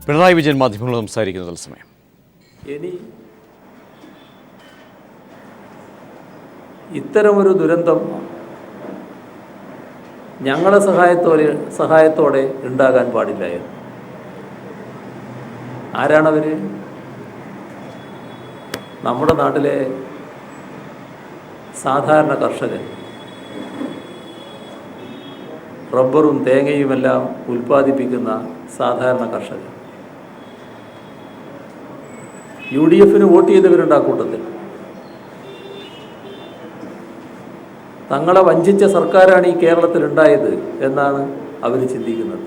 പിണറായി വിജയൻ മാധ്യമങ്ങളോട് സംസാരിക്കുന്ന തത്സമയം. ഇനി ഇത്തരമൊരു ദുരന്തം ഞങ്ങളുടെ സഹായത്തോടെ ഉണ്ടാകാൻ പാടില്ലായിരുന്നു. ആരാണവർ? നമ്മുടെ നാട്ടിലെ സാധാരണ കർഷകൻ, റബ്ബറും തേങ്ങയുമെല്ലാം ഉൽപ്പാദിപ്പിക്കുന്ന സാധാരണ കർഷകൻ. UDF വോട്ട് ചെയ്തവരുണ്ട് ആ കൂട്ടത്തിൽ. തങ്ങളെ വഞ്ചിച്ച സർക്കാരാണ് ഈ കേരളത്തിൽ ഉണ്ടായത് എന്നാണ് അവർ ചിന്തിക്കുന്നത്.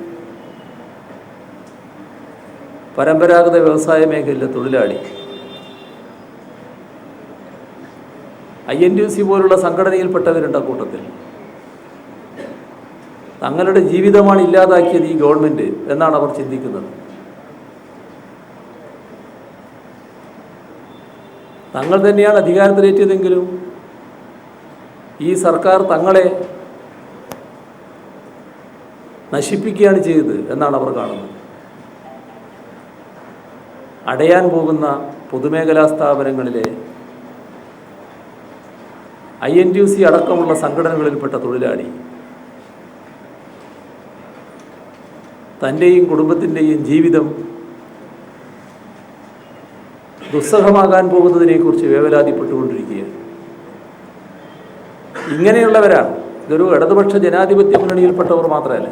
പരമ്പരാഗത വ്യവസായ മേഖലയിലെ തൊഴിലാളി, INTUC പോലുള്ള സംഘടനയിൽപ്പെട്ടവരുണ്ട് ആ കൂട്ടത്തിൽ. തങ്ങളുടെ ജീവിതമാണ് ഇല്ലാതാക്കിയത് ഈ ഗവൺമെൻറ് എന്നാണ് അവർ ചിന്തിക്കുന്നത്. തങ്ങൾ തന്നെയാണ് അധികാരത്തിലേറ്റതെങ്കിലും ഈ സർക്കാർ തങ്ങളെ നശിപ്പിക്കുകയാണ് ചെയ്തത് എന്നാണ് അവർ കാണുന്നത്. അടയാൻ പോകുന്ന പൊതുമേഖലാ സ്ഥാപനങ്ങളിലെ INTUC അടക്കമുള്ള സംഘടനകളിൽപ്പെട്ട തൊഴിലാളി തൻ്റെയും കുടുംബത്തിൻ്റെയും ജീവിതം ദുസ്സഹമാകാൻ പോകുന്നതിനെക്കുറിച്ച് വേവലാതിപ്പെട്ടുകൊണ്ടിരിക്കുകയാണ്. ഇങ്ങനെയുള്ളവരാണ്. ഇതൊരു ഇടതുപക്ഷ ജനാധിപത്യ മുന്നണിയിൽപ്പെട്ടവർ മാത്രമല്ല,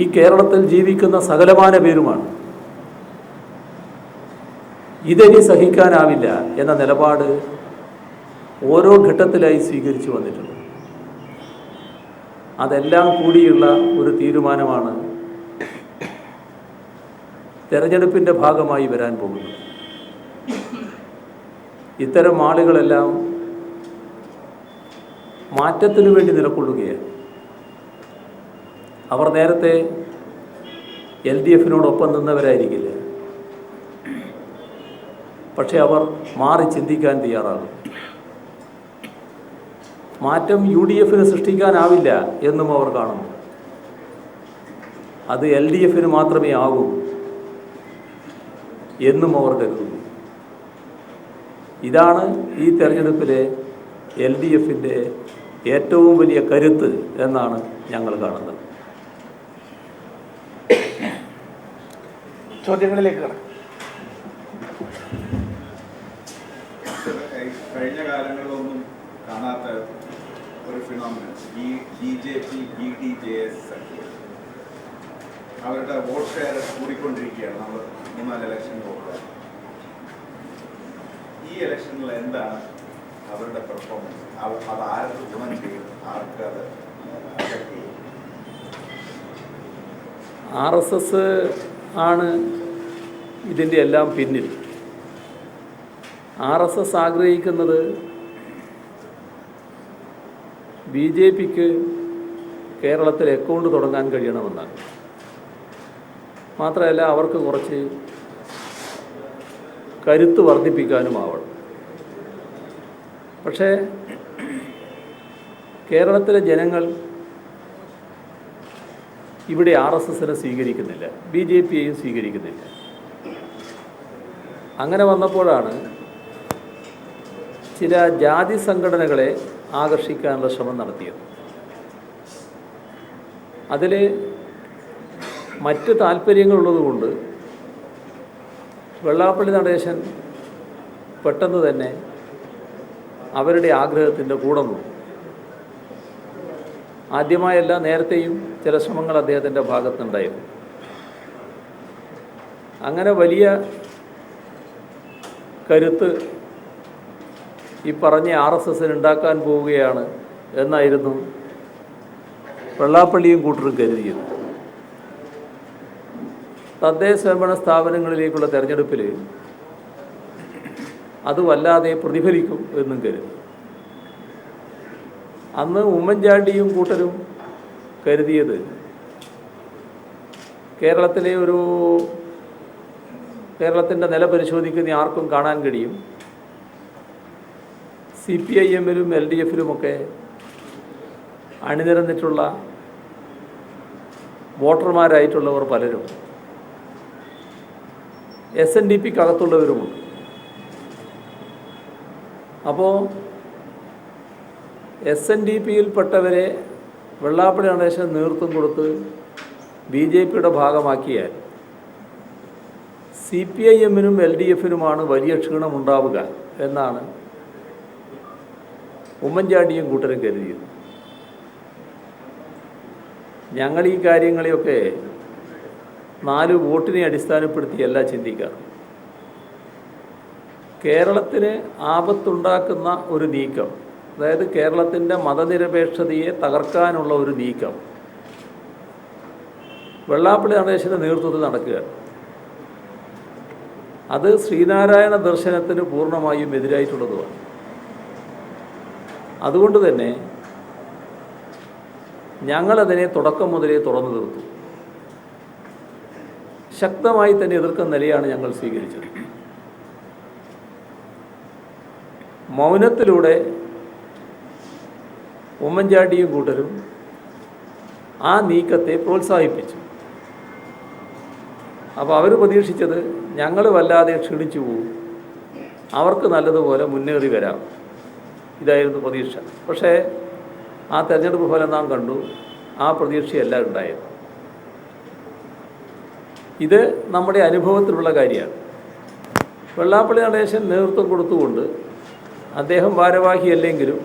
ഈ കേരളത്തിൽ ജീവിക്കുന്ന സകലമാന പേരുമാണ്. ഇതിനി സഹിക്കാനാവില്ല എന്ന നിലപാട് ഓരോ ഘട്ടത്തിലായി സ്വീകരിച്ചു വന്നിട്ടുണ്ട്. അതെല്ലാം കൂടിയുള്ള ഒരു തീരുമാനമാണ് തെരഞ്ഞെടുപ്പിൻ്റെ ഭാഗമായി വരാൻ പോകുന്നത്. ഇത്തരം ആളുകളെല്ലാം മാറ്റത്തിനു വേണ്ടി നിലകൊള്ളുകയാണ്. അവർ നേരത്തെ LDF നിന്നവരായിരിക്കില്ല, പക്ഷെ അവർ മാറി ചിന്തിക്കാൻ തയ്യാറാകും. മാറ്റം UDF സൃഷ്ടിക്കാനാവില്ല എന്നും അവർ കാണുന്നു. അത് LDF മാത്രമേ ആകൂ എന്നും അവർ കരുതുന്നു. ഇതാണ് ഈ തെരഞ്ഞെടുപ്പിലെ LDF ഏറ്റവും വലിയ കരുത്ത് എന്നാണ് ഞങ്ങൾ കാണുന്നത്. ചോദ്യങ്ങളിലേക്ക് കടക്കാം. കഴിഞ്ഞ കാലങ്ങളിലൊന്നും കാണാത്ത ഒരു ഫിനോമിനൻ ഈ BJP BDJS സഖ്യം, അവരുടെ വോട്ട് ഷെയർ കൂടിക്കൊണ്ടിരിക്കുകയാണ്. നമ്മൾ 3-4 ഇലക്ഷൻ പോകുക. ഈ ഇലക്ഷനിൽ എന്താണ് അവരുടെ പെർഫോമൻസ്? അത് ആർക്ക് ഗുണം ചെയ്യും? ആർക്ക് അത് അഫക്ട് ചെയ്യും? RSS ആണ് ഇതിൻ്റെ എല്ലാം പിന്നിൽ. RSS ആഗ്രഹിക്കുന്നത് BJPക്ക് കേരളത്തിൽ അക്കൗണ്ട് തുടങ്ങാൻ കഴിയണമെന്നാണ്. മാത്രമല്ല അവർക്ക് കുറച്ച് കരുത്ത് വർദ്ധിപ്പിക്കാനും ആവണം. പക്ഷേ കേരളത്തിലെ ജനങ്ങൾ ഇവിടെ RSSനെ സ്വീകരിക്കുന്നില്ല, BJPയെയും സ്വീകരിക്കുന്നില്ല. അങ്ങനെ വന്നപ്പോഴാണ് ചില ജാതി സംഘടനകളെ ആകർഷിക്കാനുള്ള ശ്രമം നടത്തിയത്. അതിൽ മറ്റ് താല്പര്യങ്ങളുള്ളതുകൊണ്ട് വെള്ളാപ്പള്ളി നടേശൻ പെട്ടെന്ന് തന്നെ അവരുടെ ആഗ്രഹത്തിൻ്റെ കൂടെ നിന്നു. ആദ്യമായല്ല, നേരത്തെയും ചില ശ്രമങ്ങൾ അദ്ദേഹത്തിൻ്റെ ഭാഗത്തുണ്ടായിരുന്നു. അങ്ങനെ വലിയ കരുത്ത് ഈ പറഞ്ഞ RSSന് ഉണ്ടാക്കാൻ പോവുകയാണ് എന്നായിരുന്നു വെള്ളാപ്പള്ളിയും കൂട്ടരും കരുതിയത്. തദ്ദേശ സ്വയംഭരണ സ്ഥാപനങ്ങളിലേക്കുള്ള തെരഞ്ഞെടുപ്പിൽ അത് വല്ലാതെ പ്രതിഫലിക്കും എന്നും കരുതി. അന്ന് ഉമ്മൻചാണ്ടിയും കൂട്ടരും കരുതിയത് കേരളത്തിൻ്റെ നില പരിശോധിക്കുന്ന ആർക്കും കാണാൻ കഴിയും, CPIM-ലും LDF-ലുമൊക്കെ അണിനിരന്നിട്ടുള്ള വോട്ടർമാരായിട്ടുള്ളവർ പലരും SNDPക്കകത്തുള്ളവരുമുണ്ട്. അപ്പോൾ SNDPയിൽപ്പെട്ടവരെ വെള്ളാപ്പള്ളി നടേശൻ നേതൃത്വം കൊടുത്ത് BJPയുടെ ഭാഗമാക്കിയാൽ CPIMനും LDFനുമാണ് വലിയ ക്ഷീണമുണ്ടാവുക എന്നാണ് ഉമ്മൻചാണ്ടിയും കൂട്ടരും കരുതിയത്. ഞങ്ങൾ ഈ കാര്യങ്ങളെയൊക്കെ 4 വോട്ടിനെ അടിസ്ഥാനപ്പെടുത്തിയല്ല ചിന്തിക്കാറ്. കേരളത്തിന് ആപത്തുണ്ടാക്കുന്ന ഒരു നീക്കം, അതായത് കേരളത്തിൻ്റെ മതനിരപേക്ഷതയെ തകർക്കാനുള്ള ഒരു നീക്കം വെള്ളാപ്പള്ളി നടേശൻ്റെ നേതൃത്വത്തിൽ നടക്കുകയാണ്. അത് ശ്രീനാരായണ ദർശനത്തിന് പൂർണ്ണമായും എതിരായിട്ടുള്ളതുമാണ്. അതുകൊണ്ട് തന്നെ ഞങ്ങളതിനെ തുടക്കം മുതലേ തുറന്നു തീർത്തു. ശക്തമായി തന്നെ എതിർക്കുന്ന നിലയാണ് ഞങ്ങൾ സ്വീകരിച്ചത്. മൗനത്തിലൂടെ ഉമ്മൻചാണ്ടിയും കൂട്ടരും ആ നീക്കത്തെ പ്രോത്സാഹിപ്പിച്ചു. അപ്പോൾ അവർ പ്രതീക്ഷിച്ചത് ഞങ്ങൾ വല്ലാതെ ക്ഷീണിച്ചു പോകും, അവർക്ക് നല്ലതുപോലെ മുന്നേറി വരാം, ഇതായിരുന്നു പ്രതീക്ഷ. പക്ഷേ ആ തെരഞ്ഞെടുപ്പ് ഫലം നാം കണ്ടു, ആ പ്രതീക്ഷയല്ല ഉണ്ടായത്. ഇത് നമ്മുടെ അനുഭവത്തിലുള്ള കാര്യമാണ്. വെള്ളാപ്പള്ളി നടേശൻ നേതൃത്വം കൊടുത്തുകൊണ്ട് അദ്ദേഹം ഭാരവാഹിയല്ലെങ്കിലും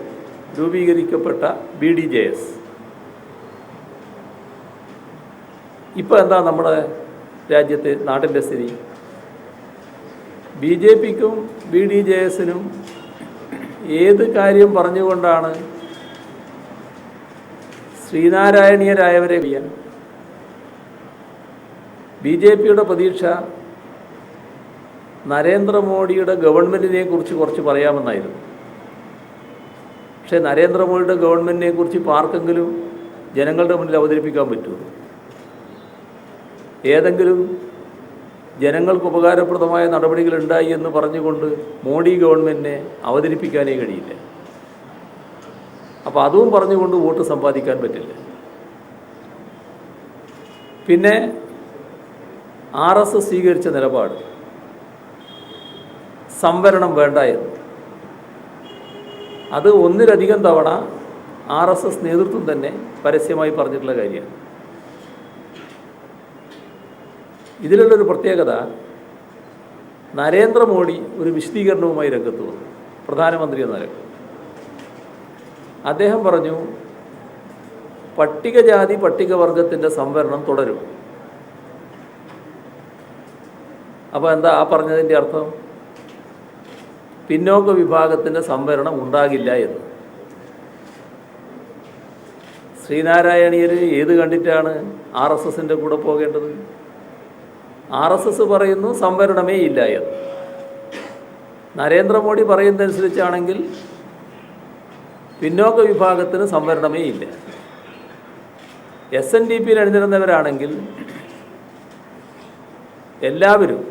രൂപീകരിക്കപ്പെട്ട BDJS ഇപ്പോൾ എന്താ നമ്മുടെ രാജ്യത്തെ നാട്ടിൻ്റെ സ്ഥിതി? BJPക്കും BDJSനും ഏത് കാര്യം പറഞ്ഞുകൊണ്ടാണ് ശ്രീനാരായണീയരായവരെ ചെയ്യാൻ? BJPയുടെ പ്രതീക്ഷ നരേന്ദ്രമോദിയുടെ ഗവൺമെൻറ്റിനെ കുറിച്ച് കുറച്ച് പറയാമെന്നായിരുന്നു. പക്ഷേ നരേന്ദ്രമോദിയുടെ ഗവൺമെൻറ്റിനെ കുറിച്ച് ഇപ്പോൾ ആർക്കെങ്കിലും ജനങ്ങളുടെ മുന്നിൽ അവതരിപ്പിക്കാൻ പറ്റുമോ? ഏതെങ്കിലും ജനങ്ങൾക്ക് ഉപകാരപ്രദമായ നടപടികൾ ഉണ്ടായി എന്ന് പറഞ്ഞുകൊണ്ട് മോഡി ഗവൺമെൻറ്റിനെ അവതരിപ്പിക്കാനേ കഴിയില്ല. അപ്പോൾ അതും പറഞ്ഞുകൊണ്ട് വോട്ട് സമ്പാദിക്കാൻ പറ്റില്ല. പിന്നെ RSS സ്വീകരിച്ച നിലപാട് സംവരണം വേണ്ട എന്ന്, അത് ഒന്നിലധികം തവണ RSS നേതൃത്വം തന്നെ പരസ്യമായി പറഞ്ഞിട്ടുള്ള കാര്യമാണ്. ഇതിലുള്ളൊരു പ്രത്യേകത, നരേന്ദ്രമോദി ഒരു വിശദീകരണവുമായി രംഗത്ത് വന്നു. പ്രധാനമന്ത്രി എന്ന നിലയ്ക്ക് അദ്ദേഹം പറഞ്ഞു, പട്ടികജാതി പട്ടികവർഗത്തിൻ്റെ സംവരണം തുടരും. അപ്പോൾ എന്താ ആ പറഞ്ഞതിൻ്റെ അർത്ഥം? പിന്നോക്ക വിഭാഗത്തിൻ്റെ സംവരണം ഉണ്ടാകില്ല എന്ന്. ശ്രീനാരായണീയർ ഏത് കണ്ടിട്ടാണ് RSSൻ്റെ കൂടെ പോകേണ്ടത്? RSS പറയുന്നു സംവരണമേ ഇല്ല എന്ന്. നരേന്ദ്രമോദി പറയുന്നതനുസരിച്ചാണെങ്കിൽ പിന്നോക്ക വിഭാഗത്തിന് സംവരണമേ ഇല്ല. SNDPയിൽ അണിനിരുന്നവരാണെങ്കിൽ എല്ലാവരും,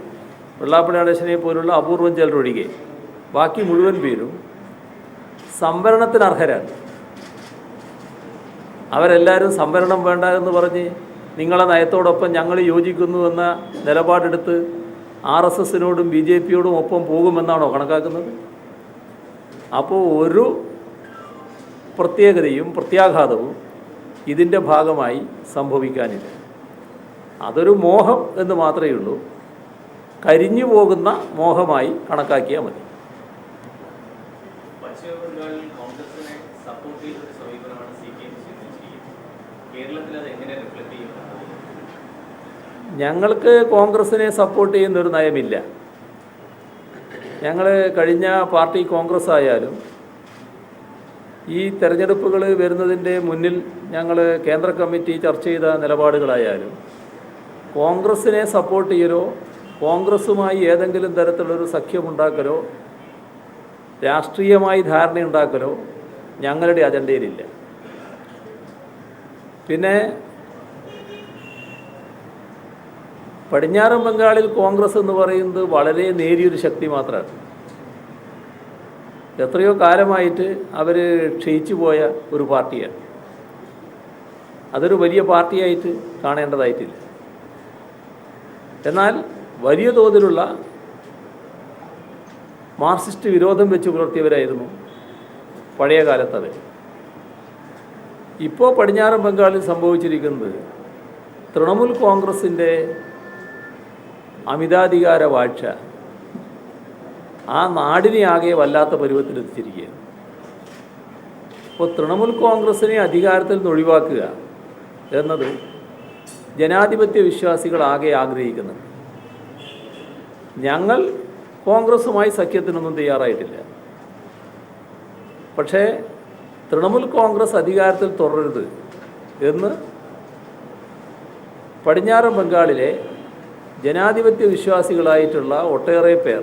വെള്ളാപ്പള്ളി നടേശനെ പോലുള്ള അപൂർവം ചിലരൊഴികെ ബാക്കി മുഴുവൻ പേരും സംവരണത്തിന് അർഹരാണ്. അവരെല്ലാവരും സംവരണം വേണ്ട എന്ന് പറഞ്ഞ് നിങ്ങളെ നയത്തോടൊപ്പം ഞങ്ങൾ യോജിക്കുന്നു എന്ന നിലപാടെടുത്ത് RSSനോടും BJPയോടും ഒപ്പം പോകുമെന്നാണോ കണക്കാക്കുന്നത്? അപ്പോൾ ഒരു പ്രത്യേകതയും പ്രത്യാഘാതവും ഇതിൻ്റെ ഭാഗമായി സംഭവിക്കാനില്ല. അതൊരു മോഹം എന്ന് മാത്രമേ ഉള്ളൂ. കരിഞ്ഞു പോകുന്ന മോഹമായി കണക്കാക്കിയാൽ മതി. പശ്ചിമബംഗാളിൽ കോൺഗ്രസിനെ സപ്പോർട്ട് ചെയ്തൊരു സമീപനമാണ് CPM സ്വീകരിച്ചിരിക്കുന്നത്. കേരളത്തിൽ അത് എങ്ങനെ റിഫ്ലക്ട് ചെയ്യുന്നത്? ഞങ്ങൾക്ക് കോൺഗ്രസിനെ സപ്പോർട്ട് ചെയ്യുന്നൊരു നയമില്ല. ഞങ്ങൾ കഴിഞ്ഞ പാർട്ടി കോൺഗ്രസ് ആയാലും ഈ തെരഞ്ഞെടുപ്പുകൾ വരുന്നതിൻ്റെ മുന്നിൽ ഞങ്ങൾ കേന്ദ്ര കമ്മിറ്റി ചർച്ച ചെയ്ത നിലപാടുകളായാലും കോൺഗ്രസിനെ സപ്പോർട്ട് ചെയ്യലോ കോൺഗ്രസുമായി ഏതെങ്കിലും തരത്തിലുള്ളൊരു സഖ്യമുണ്ടാക്കലോ രാഷ്ട്രീയമായി ധാരണയുണ്ടാക്കലോ ഞങ്ങളുടെ അജണ്ടയിലില്ല. പിന്നെ പടിഞ്ഞാറൻ ബംഗാളിൽ കോൺഗ്രസ് എന്ന് പറയുന്നത് വളരെ നേരിയൊരു ശക്തി മാത്രമാണ്. എത്രയോ കാലമായിട്ട് അവർ ക്ഷയിച്ചു പോയ ഒരു പാർട്ടിയാണ്. അതൊരു വലിയ പാർട്ടിയായിട്ട് കാണേണ്ടതായിട്ടില്ല. എന്നാൽ വലിയ തോതിലുള്ള മാർക്സിസ്റ്റ് വിരോധം വെച്ച് പുലർത്തിയവരായിരുന്നു പഴയ കാലത്ത്. ഇപ്പോൾ പടിഞ്ഞാറൻ ബംഗാളിൽ സംഭവിച്ചിരിക്കുന്നത് തൃണമൂൽ കോൺഗ്രസിൻ്റെ അമിതാധികാര വാഴ്ച ആ നാടിനെ ആകെ വല്ലാത്ത പരുവത്തിലെത്തിച്ചിരിക്കുകയാണ്. അപ്പോൾ തൃണമൂൽ കോൺഗ്രസിനെ അധികാരത്തിൽ നിന്ന് ഒഴിവാക്കുക എന്നത് ജനാധിപത്യ വിശ്വാസികൾ ആകെ ആഗ്രഹിക്കുന്നുണ്ട്. ഞങ്ങൾ കോൺഗ്രസുമായി സഖ്യത്തിനൊന്നും തയ്യാറായിട്ടില്ല. പക്ഷേ തൃണമൂൽ കോൺഗ്രസ് അധികാരത്തിൽ തുടരരുത് എന്ന് പടിഞ്ഞാറൻ ബംഗാളിലെ ജനാധിപത്യ വിശ്വാസികളായിട്ടുള്ള ഒട്ടേറെ പേർ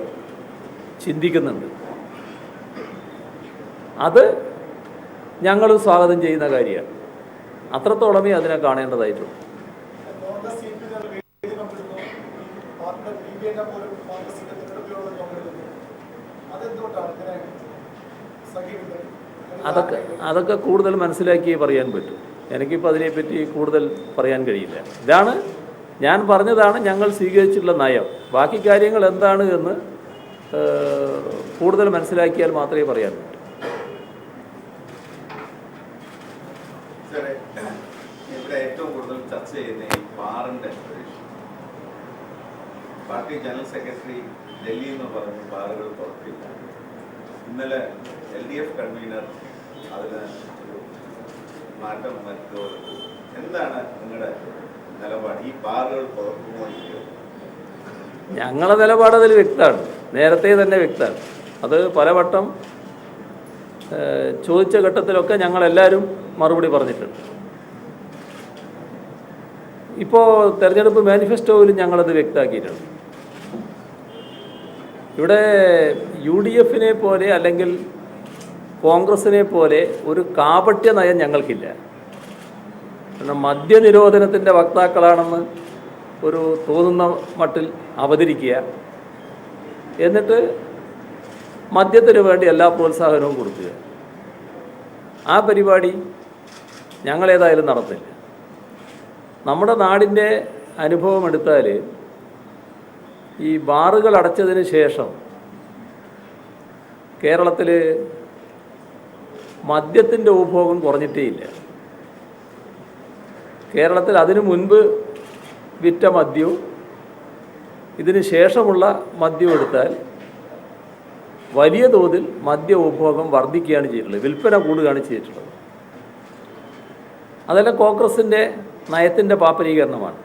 ചിന്തിക്കുന്നുണ്ട്. അത് ഞങ്ങൾ സ്വാഗതം ചെയ്യുന്ന കാര്യമാണ്. അത്രത്തോളമേ അതിനെ കാണേണ്ടതായിട്ടുള്ളൂ. അതൊക്കെ കൂടുതൽ മനസ്സിലാക്കിയേ പറയാൻ പറ്റും. എനിക്കിപ്പോൾ അതിനെപ്പറ്റി കൂടുതൽ പറയാൻ കഴിയില്ല. ഇതാണ് ഞാൻ പറഞ്ഞതാണ് ഞങ്ങൾ സ്വീകരിച്ചിട്ടുള്ള നയം. ബാക്കി കാര്യങ്ങൾ എന്താണ് എന്ന് കൂടുതൽ മനസ്സിലാക്കിയാൽ മാത്രമേ പറയാൻ പറ്റൂ. ഇവിടെ ഏറ്റവും കൂടുതൽ ചർച്ച ചെയ്യുന്ന ഈ ബാറിന്റെ പാർട്ടി ജനറൽ സെക്രട്ടറി ഡൽഹിയിൽ നിന്ന് പറഞ്ഞു ബാറുകൾ തുറക്കില്ല. ഇന്നലെ LDF കൺവീനർ അതിന് ഒരു മാറ്റം വരുത്തുക. എന്താണ് നിങ്ങളുടെ നിലപാട്? ഈ ബാറുകൾ തുറക്കുമോ ഇല്ലയോ? ഞങ്ങളുടെ നിലപാട് അതിൽ വ്യക്തമാണ്, നേരത്തെ തന്നെ വ്യക്തമാണ്. അത് പലവട്ടം ചോദിച്ച ഘട്ടത്തിലൊക്കെ ഞങ്ങളെല്ലാവരും മറുപടി പറഞ്ഞിട്ടുണ്ട്. ഇപ്പോൾ തെരഞ്ഞെടുപ്പ് മാനിഫെസ്റ്റോയിലും ഞങ്ങളത് വ്യക്തമാക്കിയിട്ടുണ്ട്. ഇവിടെ UDFനെ പോലെ അല്ലെങ്കിൽ കോൺഗ്രസിനെ പോലെ ഒരു കാപട്യ നയം ഞങ്ങൾക്കില്ല. കാരണം മദ്യനിരോധനത്തിൻ്റെ വക്താക്കളാണെന്ന് ഒരു തോന്നുന്ന മട്ടിൽ അവതരിക്കുക, എന്നിട്ട് മദ്യത്തിന് വേണ്ടി എല്ലാ പ്രോത്സാഹനവും കൊടുക്കുക, ആ പരിപാടി ഞങ്ങളേതായാലും നടത്തില്ല. നമ്മുടെ നാടിൻ്റെ അനുഭവം എടുത്താൽ ഈ ബാറുകൾ അടച്ചതിന് ശേഷം കേരളത്തിൽ മദ്യത്തിൻ്റെ ഉപഭോഗം കുറഞ്ഞിട്ടേയില്ല. കേരളത്തിൽ അതിനു മുൻപ് വിറ്റ മദ്യവും ഇതിന് ശേഷമുള്ള മദ്യവും എടുത്താൽ വലിയ തോതിൽ മദ്യ ഉപഭോഗം വർദ്ധിക്കുകയാണ് ചെയ്തിട്ടുള്ളത്, വിൽപ്പന കൂടുകയാണ് ചെയ്തിട്ടുള്ളത്. അതെല്ലാം കോൺഗ്രസിൻ്റെ നയത്തിൻ്റെ പാപ്പരീകരണമാണ്.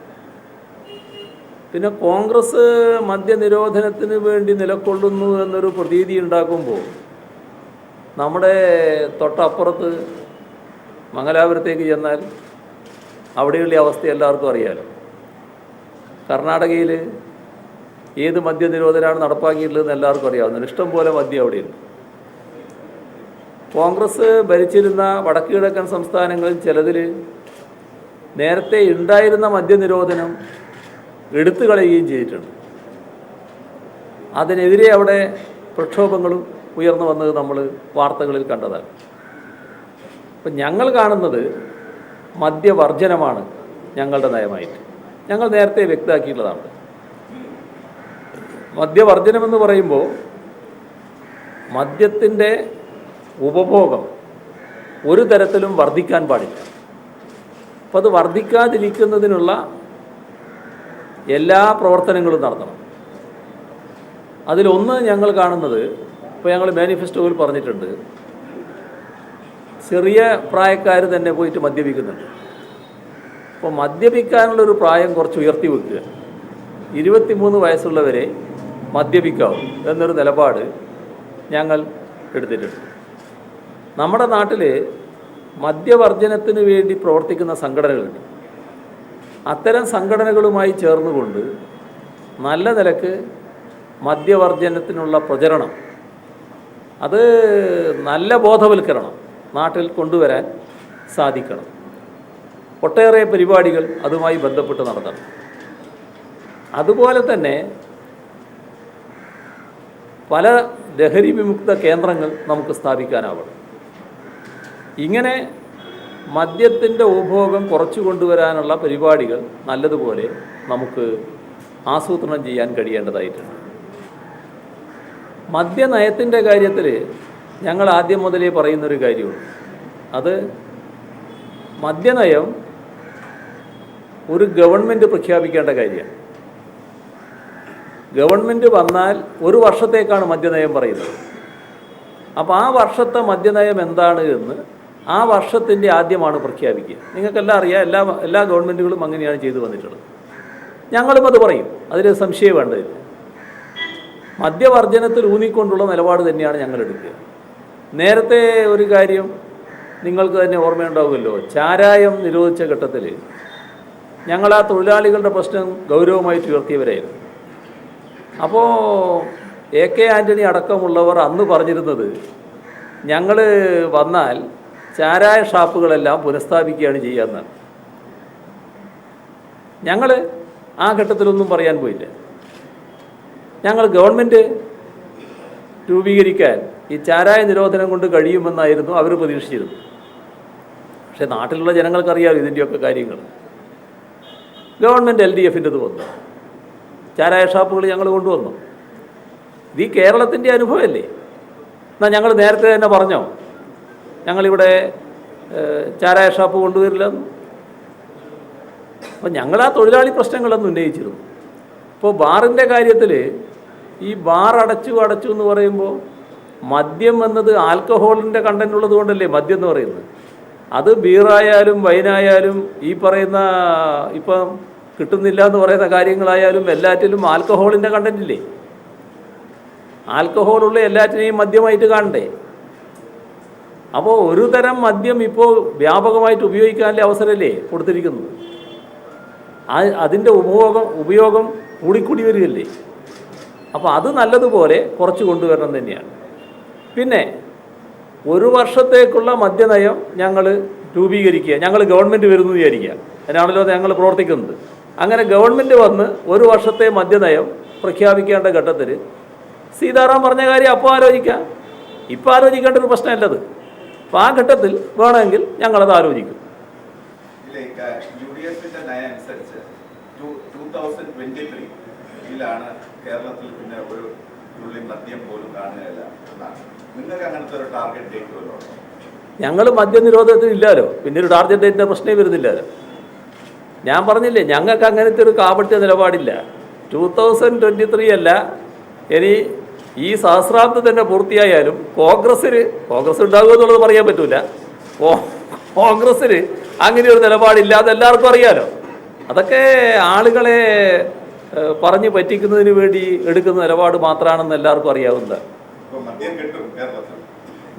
പിന്നെ കോൺഗ്രസ് മദ്യനിരോധനത്തിന് വേണ്ടി നിലകൊള്ളുന്നു എന്നൊരു പ്രതീതി ഉണ്ടാക്കുമ്പോൾ നമ്മുടെ തൊട്ടപ്പുറത്ത് മംഗലാപുരത്തേക്ക് ചെന്നാൽ അവിടെയുള്ള അവസ്ഥ എല്ലാവർക്കും അറിയാമല്ലോ. കർണാടകയിൽ ഏത് മദ്യനിരോധനമാണ് നടപ്പാക്കിയിട്ടുള്ളതെന്ന് എല്ലാവർക്കും അറിയാവുന്നതാണ്. ഇഷ്ടം പോലെ മദ്യം അവിടെയുണ്ട്. കോൺഗ്രസ് ഭരിച്ചിരുന്ന വടക്ക് കിഴക്കൻ സംസ്ഥാനങ്ങളിൽ ചിലതിൽ നേരത്തെ ഉണ്ടായിരുന്ന മദ്യനിരോധനം എടുത്തു കളയുകയും ചെയ്തിട്ടുണ്ട്. അതിനെതിരെ അവിടെ പ്രക്ഷോഭങ്ങളും ഉയർന്നു വന്നത് നമ്മൾ വാർത്തകളിൽ കണ്ടതാണ്. അപ്പം ഞങ്ങൾ കാണുന്നത് മദ്യവർജനമാണ് ഞങ്ങളുടെ നയമായിട്ട്. ഞങ്ങൾ നേരത്തെ വ്യക്തമാക്കിയിട്ടുള്ളതാണ്. മദ്യവർജനമെന്ന് പറയുമ്പോൾ മദ്യത്തിൻ്റെ ഉപഭോഗം ഒരു തരത്തിലും വർദ്ധിക്കാൻ പാടില്ല. അപ്പോൾ അത് വർദ്ധിക്കാതിരിക്കുന്നതിനുള്ള എല്ലാ പ്രവർത്തനങ്ങളും നടത്തണം. അതിലൊന്ന് ഞങ്ങൾ കാണുന്നത്, ഇപ്പോൾ ഞങ്ങൾ മാനിഫെസ്റ്റോയിൽ പറഞ്ഞിട്ടുണ്ട്, ചെറിയ പ്രായക്കാർ തന്നെ പോയിട്ട് മദ്യപിക്കുന്നുണ്ട്. അപ്പോൾ മദ്യപിക്കാനുള്ളൊരു പ്രായം കുറച്ച് ഉയർത്തി വെക്കുക, 23 വയസ്സുള്ളവരെ മദ്യപിക്കാവും എന്നൊരു നിലപാട് ഞങ്ങൾ എടുത്തിട്ടുണ്ട്. നമ്മുടെ നാട്ടിൽ മദ്യവർജനത്തിന് വേണ്ടി പ്രവർത്തിക്കുന്ന സംഘടനകളുണ്ട്. അത്തരം സംഘടനകളുമായി ചേർന്നുകൊണ്ട് നല്ല നിലക്ക് മദ്യവർജനത്തിനുള്ള പ്രചരണം, അത് നല്ല ബോധവൽക്കരണം നാട്ടിൽ കൊണ്ടുവരാൻ സാധിക്കണം. ഒട്ടേറെ പരിപാടികൾ അതുമായി ബന്ധപ്പെട്ട് നടത്തണം. അതുപോലെ തന്നെ പല ലഹരി വിമുക്ത കേന്ദ്രങ്ങൾ നമുക്ക് സ്ഥാപിക്കാനാവണം. ഇങ്ങനെ മദ്യത്തിൻ്റെ ഉപഭോഗം കുറച്ചു കൊണ്ടുവരാനുള്ള പരിപാടികൾ നല്ലതുപോലെ നമുക്ക് ആസൂത്രണം ചെയ്യാൻ കഴിയേണ്ടതായിട്ടുണ്ട്. മദ്യനയത്തിൻ്റെ കാര്യത്തിൽ ഞങ്ങൾ ആദ്യം മുതലേ പറയുന്നൊരു കാര്യമുണ്ട്. അത് മദ്യനയം ഒരു ഗവൺമെൻറ് പ്രഖ്യാപിക്കേണ്ട കാര്യമാണ്. ഗവൺമെൻറ് വന്നാൽ ഒരു വർഷത്തേക്കാണ് മദ്യനയം പറയുന്നത്. അപ്പോൾ ആ വർഷത്തെ മദ്യനയം എന്താണ് എന്ന് ആ വർഷത്തിൻ്റെ ആദ്യമാണ് പ്രഖ്യാപിക്കുക. നിങ്ങൾക്കെല്ലാം അറിയാം, എല്ലാ ഗവൺമെൻറ്റുകളും അങ്ങനെയാണ് ചെയ്തു വന്നിട്ടുള്ളത്. ഞങ്ങളും അത് പറയും, അതിൽ സംശയം വേണ്ടതില്ല. മദ്യവർജനത്തിൽ ഊന്നിക്കൊണ്ടുള്ള നിലപാട് തന്നെയാണ് ഞങ്ങൾ എടുക്കുക. നേരത്തെ ഒരു കാര്യം നിങ്ങൾക്ക് തന്നെ ഓർമ്മയുണ്ടാവുമല്ലോ, ചാരായം നിരോധിച്ച ഘട്ടത്തിൽ ഞങ്ങൾ ആ തൊഴിലാളികളുടെ പ്രശ്നം ഗൗരവമായിട്ട് ഉയർത്തിയവരായിരുന്നു. അപ്പോൾ AK ആൻ്റണി അടക്കമുള്ളവർ അന്ന് പറഞ്ഞിരുന്നത്, ഞങ്ങൾ വന്നാൽ ചാരായ ഷാപ്പുകളെല്ലാം പുനഃസ്ഥാപിക്കുകയാണ് ചെയ്യാമെന്നാണ്. ഞങ്ങൾ ആ ഘട്ടത്തിലൊന്നും പറയാൻ പോയില്ല. ഞങ്ങൾ ഗവൺമെൻറ് രൂപീകരിക്കാൻ ഈ ചാരായ നിരോധനം കൊണ്ട് കഴിയുമെന്നായിരുന്നു അവർ പ്രതീക്ഷിച്ചിരുന്നത്. പക്ഷേ നാട്ടിലുള്ള ജനങ്ങൾക്കറിയാം ഇതിൻ്റെയൊക്കെ കാര്യങ്ങൾ. ഗവൺമെൻറ് LDFൻ്റെത് വന്നു, ചാരായ ഷാപ്പുകൾ ഞങ്ങൾ കൊണ്ടുവന്നു. ഇത് ഈ കേരളത്തിൻ്റെ അനുഭവമല്ലേ? എന്നാൽ ഞങ്ങൾ നേരത്തെ തന്നെ പറഞ്ഞോ ഞങ്ങളിവിടെ ചാരായ ഷാപ്പ് കൊണ്ടുവരില്ലെന്ന്? അപ്പം ഞങ്ങൾ ആ തൊഴിലാളി പ്രശ്നങ്ങളൊന്നും ഉന്നയിച്ചിരുന്നു. ഇപ്പോൾ ബാറിൻ്റെ കാര്യത്തിൽ ഈ ബാർ അടച്ചു എന്ന് പറയുമ്പോൾ മദ്യം എന്നത് ആൽക്കഹോളിൻ്റെ കണ്ടൻ്റ് ഉള്ളത് കൊണ്ടല്ലേ മദ്യം എന്ന് പറയുന്നത്. അത് ബീറായാലും വൈനായാലും ഈ പറയുന്ന ഇപ്പം കിട്ടുന്നില്ല എന്ന് പറയുന്ന കാര്യങ്ങളായാലും എല്ലാറ്റിലും ആൽക്കഹോളിൻ്റെ കണ്ടൻ്റ് ഇല്ലേ? ആൽക്കഹോളുള്ള എല്ലാറ്റിനെയും മദ്യമായിട്ട് കാണണ്ടേ? അപ്പോൾ ഒരു തരം മദ്യം ഇപ്പോൾ വ്യാപകമായിട്ട് ഉപയോഗിക്കാനുള്ള അവസരമല്ലേ കൊടുത്തിരിക്കുന്നത്? അതിൻ്റെ ഉപയോഗം കൂടിക്കൂടി വരികയല്ലേ? അപ്പോൾ അത് നല്ലതുപോലെ കുറച്ച് കൊണ്ടുവരണം തന്നെയാണ്. പിന്നെ ഒരു വർഷത്തേക്കുള്ള മദ്യനയം ഞങ്ങൾ രൂപീകരിക്കുക. ഞങ്ങൾ ഗവൺമെൻറ് വരുന്നു വിചാരിക്കുക, അതിനാണല്ലോ ഞങ്ങൾ പ്രവർത്തിക്കുന്നത്. അങ്ങനെ ഗവൺമെൻറ് വന്ന് ഒരു വർഷത്തെ മദ്യനയം പ്രഖ്യാപിക്കേണ്ട ഘട്ടത്തിൽ സീതാറാം പറഞ്ഞ കാര്യം അപ്പോൾ ആലോചിക്കാം. ഇപ്പോൾ ആലോചിക്കേണ്ട ഒരു പ്രശ്നമല്ലത്. അപ്പോൾ ആ ഘട്ടത്തിൽ വേണമെങ്കിൽ ഞങ്ങളത് ആലോചിക്കും. UDFന്റെ നയം അനുസരിച്ച് 2023 കേരളത്തിൽ പിന്നെ ഒരു തുള്ളി മദ്യം പോലും കാണുകയില്ല എന്നാണ്. നിങ്ങൾക്ക് അങ്ങനത്തെ ഒരു ടാർഗറ്റ് ഡേറ്റ് പോലും ഉണ്ടോ? ഞങ്ങൾ മദ്യനിരോധനത്തിന് ഇല്ലല്ലോ, പിന്നെ ഒരു ടാർഗറ്റ് ഡേറ്റിൻ്റെ പ്രശ്നമേ വരുന്നില്ലല്ലോ. ഞാൻ പറഞ്ഞില്ലേ, ഞങ്ങൾക്ക് അങ്ങനത്തെ ഒരു കാപട്യ നിലപാടില്ല. 2023 അല്ല, ഇനി ഈ സഹസ്രാബ്ദം തന്നെ പൂർത്തിയായാലും കോൺഗ്രസ് ഉണ്ടാകുമോ എന്നുള്ളത് പറയാൻ പറ്റൂല. കോൺഗ്രസ്സിന് അങ്ങനെ ഒരു നിലപാടില്ല, അതെല്ലാവർക്കും അറിയാലോ. അതൊക്കെ ആളുകളെ പറഞ്ഞു പറ്റിക്കുന്നതിന് വേണ്ടി എടുക്കുന്ന നിലപാട് മാത്രമാണെന്ന് എല്ലാവർക്കും അറിയാവുന്നതാണ്.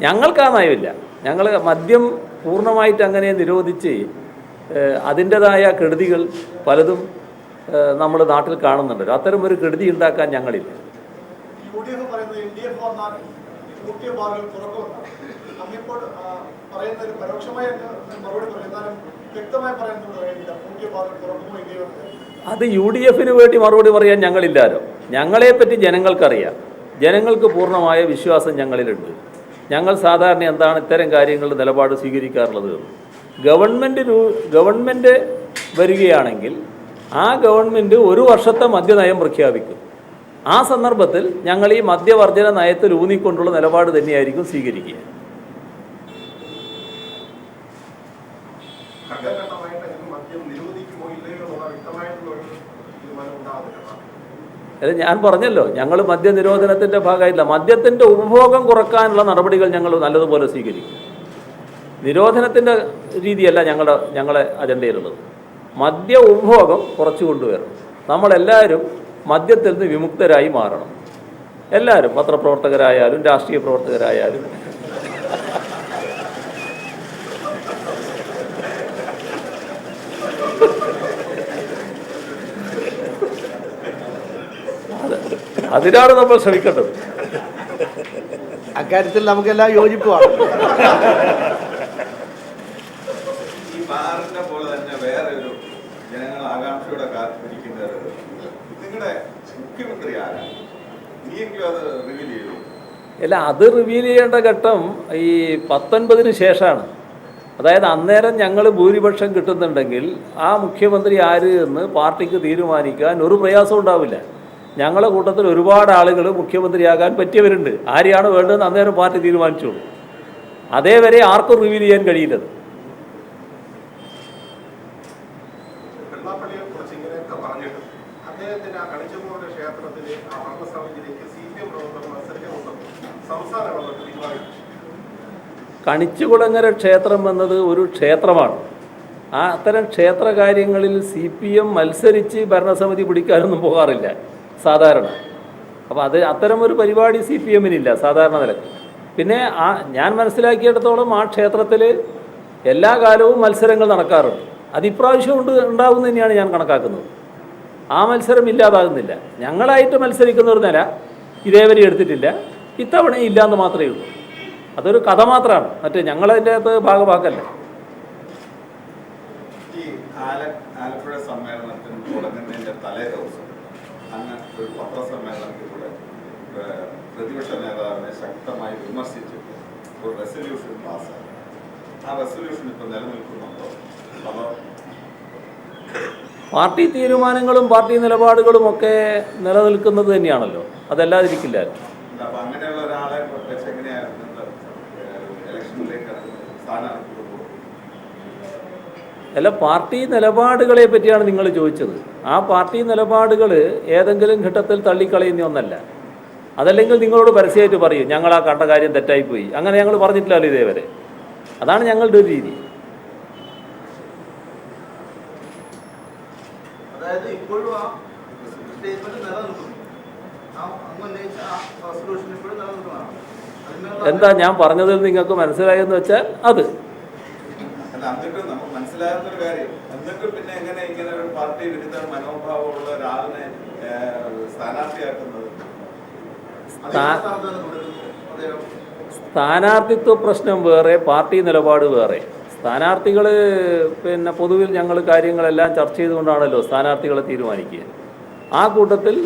ഞങ്ങൾക്ക് ആ നയമില്ല. ഞങ്ങൾ മദ്യം പൂർണ്ണമായിട്ട് അങ്ങനെ നിരോധിച്ച് അതിൻ്റെതായ കെടുതികൾ പലതും നമ്മൾ നാട്ടിൽ കാണുന്നുണ്ടല്ലോ. അത്തരം ഒരു കെടുതി ഉണ്ടാക്കാൻ ഞങ്ങളില്ല. അത് UDFന് വേണ്ടി മറുപടി പറയാൻ ഞങ്ങളില്ലാലോ. ഞങ്ങളെപ്പറ്റി ജനങ്ങൾക്കറിയാം. ജനങ്ങൾക്ക് പൂർണ്ണമായ വിശ്വാസം ഞങ്ങളിലുണ്ട്. ഞങ്ങൾ സാധാരണ എന്താണ് ഇത്തരം കാര്യങ്ങളുടെ നിലപാട് സ്വീകരിക്കാറുള്ളത്. ഗവൺമെൻറ് വരികയാണെങ്കിൽ ആ ഗവൺമെൻറ് ഒരു വർഷത്തെ മദ്യനയം പ്രഖ്യാപിക്കും. ആ സന്ദർഭത്തിൽ ഞങ്ങൾ ഈ മദ്യവർജന നയത്തിൽ ഊന്നിക്കൊണ്ടുള്ള നിലപാട് തന്നെയായിരിക്കും സ്വീകരിക്കുക. അല്ല, ഞാൻ പറഞ്ഞല്ലോ, ഞങ്ങൾ മദ്യനിരോധനത്തിൻ്റെ ഭാഗമായില്ല. മദ്യത്തിൻ്റെ ഉപഭോഗം കുറക്കാനുള്ള നടപടികൾ ഞങ്ങൾ നല്ലതുപോലെ സ്വീകരിക്കും. നിരോധനത്തിൻ്റെ രീതിയല്ല ഞങ്ങളെ അജണ്ടയിലുള്ളത്. മദ്യ ഉപഭോഗം കുറച്ചു കൊണ്ടുവരണം. നമ്മളെല്ലാവരും മദ്യത്തിൽ നിന്ന് വിമുക്തരായി മാറണം. എല്ലാവരും, പത്രപ്രവർത്തകരായാലും രാഷ്ട്രീയ പ്രവർത്തകരായാലും. അതിനാണ് നമ്മൾ ശ്രമിക്കേണ്ടത്. അക്കാര്യത്തിൽ നമുക്കെല്ലാം യോജിപ്പാണ്. ഈ ബാറിന്റെ പോലെ തന്നെ വേറെ ഒരു ജനങ്ങൾ ആകാംക്ഷയോടെ കാത്തിരിക്കുന്നത് നിങ്ങളുടെ മുഖ്യമന്ത്രി ആരാണ്? ഇനിയെങ്കിലും അത് റിവീൽ ചെയ്തു? അല്ല, അത് റിവീൽ ചെയ്യേണ്ട ഘട്ടം ഈ 19 ശേഷമാണ്. അതായത് അന്നേരം ഞങ്ങൾ ഭൂരിപക്ഷം കിട്ടുന്നുണ്ടെങ്കിൽ ആ മുഖ്യമന്ത്രി ആര് എന്ന് പാർട്ടിക്ക് തീരുമാനിക്കാൻ ഒരു പ്രയാസവും ഉണ്ടാവില്ല. ഞങ്ങളുടെ കൂട്ടത്തിൽ ഒരുപാട് ആളുകൾ മുഖ്യമന്ത്രിയാകാൻ പറ്റിയവരുണ്ട്. ആരെയാണ് വേണ്ടതെന്ന് അന്നേരം പാർട്ടി തീരുമാനിച്ചോളൂ. അതേവരെ ആർക്കും റിവീൽ ചെയ്യാൻ കഴിയില്ലത്. വെള്ളാപ്പള്ളിയെ കുറിച്ച് ഇങ്ങനെയൊക്കെ പറഞ്ഞിട്ട് അദ്ദേഹത്തിന്റെ ആ കണിച്ചമൂരുടെ ക്ഷേത്രത്തിലെ ആ ഭരണസമിതിയിലേക്ക് CPM പ്രവർത്തകർ മത്സരിക്കുന്നുണ്ടെന്ന് സംസ്ഥാന ഗവൺമെന്റ് തീരുമാനിച്ചു. കണിച്ചുകുളങ്ങര ക്ഷേത്രം എന്നത് ഒരു ക്ഷേത്രമാണ്. അത്തരം ക്ഷേത്ര കാര്യങ്ങളിൽ CPM മത്സരിച്ച് ഭരണസമിതി പിടിക്കാനൊന്നും പോകാറില്ല സാധാരണ. അപ്പോൾ അത്തരമൊരു പരിപാടി CPM-നില്ല സാധാരണ നിലക്ക്. പിന്നെ ഞാൻ മനസ്സിലാക്കിയിടത്തോളം ആ ക്ഷേത്രത്തിൽ എല്ലാ കാലവും മത്സരങ്ങൾ നടക്കാറുണ്ട്. അതിപ്രാവശ്യം ഉണ്ടാകും തന്നെയാണ് ഞാൻ കണക്കാക്കുന്നത്. ആ മത്സരം ഇല്ലാതാകുന്നില്ല. ഞങ്ങളായിട്ട് മത്സരിക്കുന്ന ഒരു നില ഇതേവരെ എടുത്തിട്ടില്ല. ഇത്തവണ ഇല്ലയെന്ന് മാത്രമേ ഉള്ളൂ. അതൊരു കഥ മാത്രമാണ്, മറ്റേ ഞങ്ങളതിൻ്റെ അകത്ത് ഭാഗമാക്കല്ല. ഈ ആലപ്പുഴ സമ്മേളനത്തിന് തുടങ്ങുന്നതിൻ്റെ തലേ ദിവസം അങ്ങ് ഒരു പത്രസമ്മേളനത്തിലൂടെ പ്രതിപക്ഷ നേതാവിനെ ശക്തമായി വിമർശിച്ചിട്ട് ഒരു റെസൊല്യൂഷൻ പാസ്സായി. ആ റെസൊല്യൂഷൻ ഇപ്പോൾ നിലനിൽക്കുന്നുണ്ടോ? അതോ പാർട്ടി തീരുമാനങ്ങളും പാർട്ടി നിലപാടുകളും ഒക്കെ നിലനിൽക്കുന്നത് തന്നെയാണല്ലോ, അതല്ലാതിരിക്കില്ല. അപ്പം അങ്ങനെയുള്ള ഒരാളെ വെച്ച് എങ്ങനെയാണ് ഇലക്ഷനിലേക്ക് സ്ഥാനാർത്ഥി? അല്ല, പാർട്ടി നിലപാടുകളെ പറ്റിയാണ് നിങ്ങൾ ചോദിച്ചത്. ആ പാർട്ടി നിലപാടുകൾ ഏതെങ്കിലും ഘട്ടത്തിൽ തള്ളിക്കളയുന്ന ഒന്നല്ല. അതല്ലെങ്കിൽ നിങ്ങളോട് പരസ്യമായിട്ട് പറയും ഞങ്ങൾ ആ കണ്ട കാര്യം തെറ്റായിപ്പോയി, അങ്ങനെ ഞങ്ങൾ പറഞ്ഞിട്ടില്ലല്ലോ ഇതേവരെ. അതാണ് ഞങ്ങളുടെ ഒരു രീതി. അതായത് ഇപ്പോഴും ആ സ്റ്റേറ്റ്മെന്റ് നിലനിൽക്കുന്നു, റെസൊല്യൂഷൻ ഇപ്പോഴും നിലനിൽക്കുന്നതാണ്. എന്താ ഞാൻ പറഞ്ഞതിൽ നിങ്ങൾക്ക് മനസ്സിലായെന്ന് വെച്ചാൽ അത് എന്നിട്ട് നമുക്ക് മനസ്സിലാകുന്നൊരു കാര്യം, എന്നിട്ടും പിന്നെ എങ്ങനെ ഇങ്ങനെ ഒരു പാർട്ടി വിരുദ്ധ മനോഭാവമുള്ള ഒരാളിനെ സ്ഥാനാർത്ഥിയാക്കുന്നത്? സ്ഥാനാർത്ഥിത്വ പ്രശ്നം വേറെ, പാർട്ടി നിലപാട് വേറെ. സ്ഥാനാർത്ഥികൾ പിന്നെ പൊതുവിൽ ഞങ്ങൾ കാര്യങ്ങളെല്ലാം ചർച്ച ചെയ്തുകൊണ്ടാണല്ലോ സ്ഥാനാർത്ഥികളെ തീരുമാനിക്കുക. ആ കൂട്ടത്തിൽ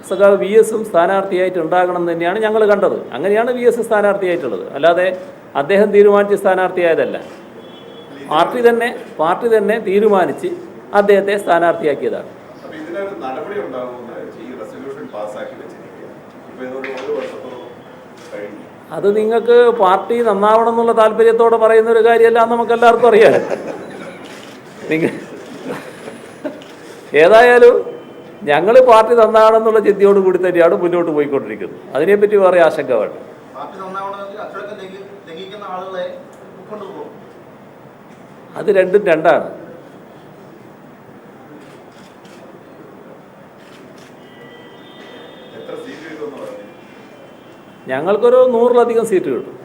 സഖാവ് VS-ഉം സ്ഥാനാർത്ഥിയായിട്ട് ഉണ്ടാകണം എന്ന് തന്നെയാണ് ഞങ്ങൾ കണ്ടത്. അങ്ങനെയാണ് VS സ്ഥാനാർത്ഥിയായിട്ടുള്ളത്, അല്ലാതെ അദ്ദേഹം തീരുമാനിച്ച് സ്ഥാനാർത്ഥിയായതല്ല. പാർട്ടി തന്നെ തീരുമാനിച്ച് അദ്ദേഹത്തെ സ്ഥാനാർത്ഥിയാക്കിയതാണ്. അത് നിങ്ങൾക്ക് പാർട്ടി നന്നാവണം എന്നുള്ള താല്പര്യത്തോടെ പറയുന്ന ഒരു കാര്യമല്ല, നമുക്കെല്ലാവർക്കും അറിയാം. ഏതായാലും ഞങ്ങൾ പാർട്ടി നന്നാവണമെന്നുള്ള ചിന്തയോട് കൂടി തന്നെയാണ് മുന്നോട്ട് പോയിക്കൊണ്ടിരിക്കുന്നത്. അതിനെപ്പറ്റി വേറെ ആശങ്ക വേണ്ട. അത് രണ്ടും രണ്ടാണ്. ഞങ്ങൾക്കൊരു 100-ലധികം സീറ്റ് കിട്ടും.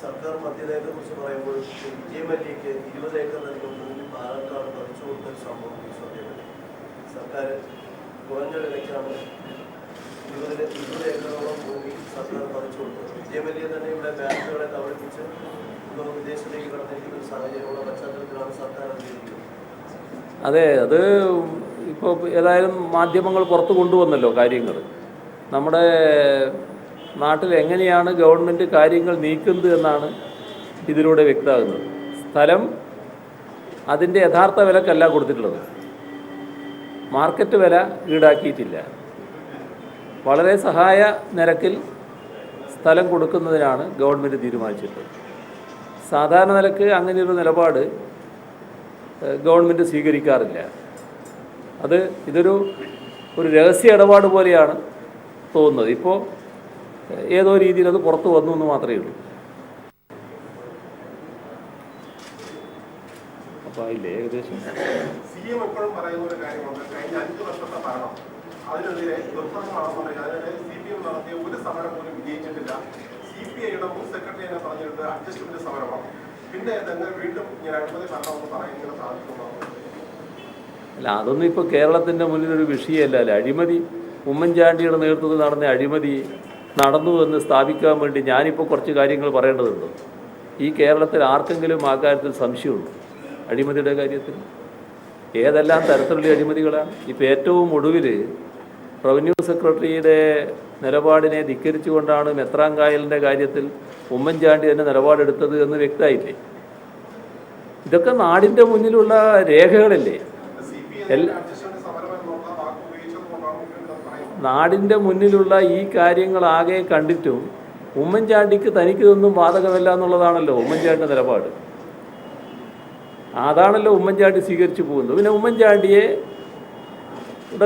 സർക്കാർ മധ്യരേഖയെ കുറിച്ച് പറയുമ്പോൾ വിജയമല്യയ്ക്ക് 20 ഏക്കർ നൽകുന്നതിന് പാലക്കാട് പറിച്ചു കൊടുത്ത സംഭവം സർക്കാർ കുറഞ്ഞ വിലയ്ക്കാണ് 20 ഏക്കറോളം ഭൂമി സർക്കാർ പറിച്ചു കൊടുത്തത്. വിജയമല്യ തന്നെ ഇവിടെ ബാങ്കുകളെ കബളിപ്പിച്ച് വിദേശത്തേക്ക് കടന്നിരിക്കുന്ന ഒരു സാഹചര്യമുള്ള പശ്ചാത്തലത്തിലാണ് സർക്കാർ അറിയിക്കുന്നത്. അതെ, അത് ഇപ്പോൾ ഏതായാലും മാധ്യമങ്ങൾ പുറത്ത് കൊണ്ടുവന്നല്ലോ കാര്യങ്ങൾ. നമ്മുടെ നാട്ടിൽ എങ്ങനെയാണ് ഗവൺമെൻറ് കാര്യങ്ങൾ നീക്കുന്നത് എന്നാണ് ഇതിലൂടെ വ്യക്തമാകുന്നത്. സ്ഥലം അതിൻ്റെ യഥാർത്ഥ വിലക്കല്ല കൊടുത്തിട്ടുള്ളത്, മാർക്കറ്റ് വില ഈടാക്കിയിട്ടില്ല. വളരെ സഹായ നിരക്കിൽ സ്ഥലം കൊടുക്കുന്നതിനാണ് ഗവൺമെൻറ് തീരുമാനിച്ചിട്ടുള്ളത്. സാധാരണ നിലക്ക് അങ്ങനെയൊരു നിലപാട് ഗവൺമെൻറ് സ്വീകരിക്കാറില്ല. ഇതൊരു രഹസ്യ ഇടപാട് പോലെയാണ് തോന്നുന്നത്. ഇപ്പോൾ ഏതോ രീതിയിൽ അത് പുറത്തു വന്നു എന്ന് മാത്രമേ ഉള്ളൂ. അപ്പോൾ ഇല്ലേ ഏകദേശം CM എപ്പോഴും പറയുന്ന ഒരു കാര്യമുണ്ട്, കഴിഞ്ഞ 5 വർഷത്തെ ഭരണം അതിനെതിരെ ദുർഭരണമാണെന്ന് പറയുന്നത്. അതിനിടെ CPM നടത്തിയ ഒരു സമരം പോലും വിജയിച്ചിട്ടില്ല. CPI-യുടെ മുൻ സെക്രട്ടറി തന്നെ പറഞ്ഞിട്ട് അഡ്ജസ്റ്റ്മെന്റ് സമരമാണ്. പിന്നെ തന്നെ വീണ്ടും ഇങ്ങനെ അഴിമതി ഭരണമെന്ന് പറയുന്നത് സാധിക്കുന്നുണ്ടോ? അല്ല, അതൊന്നും ഇപ്പോൾ കേരളത്തിൻ്റെ മുന്നിലൊരു വിഷയമല്ല. അഴിമതി ഉമ്മൻചാണ്ടിയുടെ നേതൃത്വത്തിൽ നടന്ന അഴിമതി നടന്നു എന്ന് സ്ഥാപിക്കാൻ വേണ്ടി ഞാനിപ്പോൾ കുറച്ച് കാര്യങ്ങൾ പറയേണ്ടതുണ്ട്. ഈ കേരളത്തിൽ ആർക്കെങ്കിലും ആ കാര്യത്തിൽ സംശയമുണ്ടോ? അഴിമതിയുടെ കാര്യത്തിൽ ഏതെല്ലാം തരത്തിലുള്ള അഴിമതികളാണ്? ഇപ്പോൾ ഏറ്റവും ഒടുവിൽ റവന്യൂ സെക്രട്ടറിയുടെ നിലപാടിനെ ധിക്കരിച്ചുകൊണ്ടാണ് മെത്രാങ്കായലിൻ്റെ കാര്യത്തിൽ ഉമ്മൻചാണ്ടി തന്നെ നിലപാടെടുത്തത് എന്ന് വ്യക്തമായില്ലേ? ഇതൊക്കെ നാടിൻ്റെ മുന്നിലുള്ള രേഖകളല്ലേ? നാടിൻ്റെ മുന്നിലുള്ള ഈ കാര്യങ്ങളാകെ കണ്ടിട്ടും ഉമ്മൻചാണ്ടിക്ക് തനിക്കിതൊന്നും ബാധകമല്ല എന്നുള്ളതാണല്ലോ ഉമ്മൻചാണ്ടിയുടെ നിലപാട്. അതാണല്ലോ ഉമ്മൻചാണ്ടി സ്വീകരിച്ചു പോകുന്നത്. പിന്നെ ഉമ്മൻചാണ്ടിയെ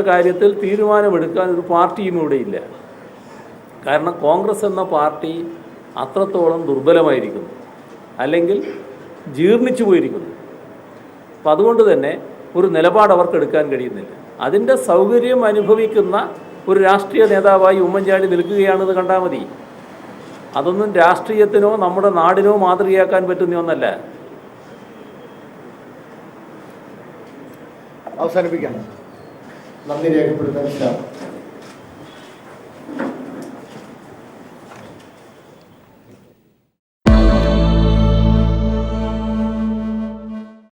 കാര്യത്തിൽ തീരുമാനമെടുക്കാൻ ഒരു പാർട്ടിയും ഇവിടെയില്ല. കാരണം കോൺഗ്രസ് എന്ന പാർട്ടി അത്രത്തോളം ദുർബലമായിരിക്കുന്നു, അല്ലെങ്കിൽ ജീർണിച്ചു പോയിരിക്കുന്നു. അപ്പം അതുകൊണ്ട് തന്നെ ഒരു നിലപാട് അവർക്ക് എടുക്കാൻ കഴിയുന്നില്ല. അതിൻ്റെ സൗകര്യം അനുഭവിക്കുന്ന ഒരു രാഷ്ട്രീയ നേതാവായി ഉമ്മൻചാണ്ടി നിൽക്കുകയാണെന്ന് കണ്ടാൽ മതി. അതൊന്നും രാഷ്ട്രീയത്തിനോ നമ്മുടെ നാടിനോ മാതൃകയാക്കാൻ പറ്റുന്ന ഒന്നല്ല. അവസാനിപ്പിക്കാം. നന്ദി രേഖപ്പെടുത്താൻ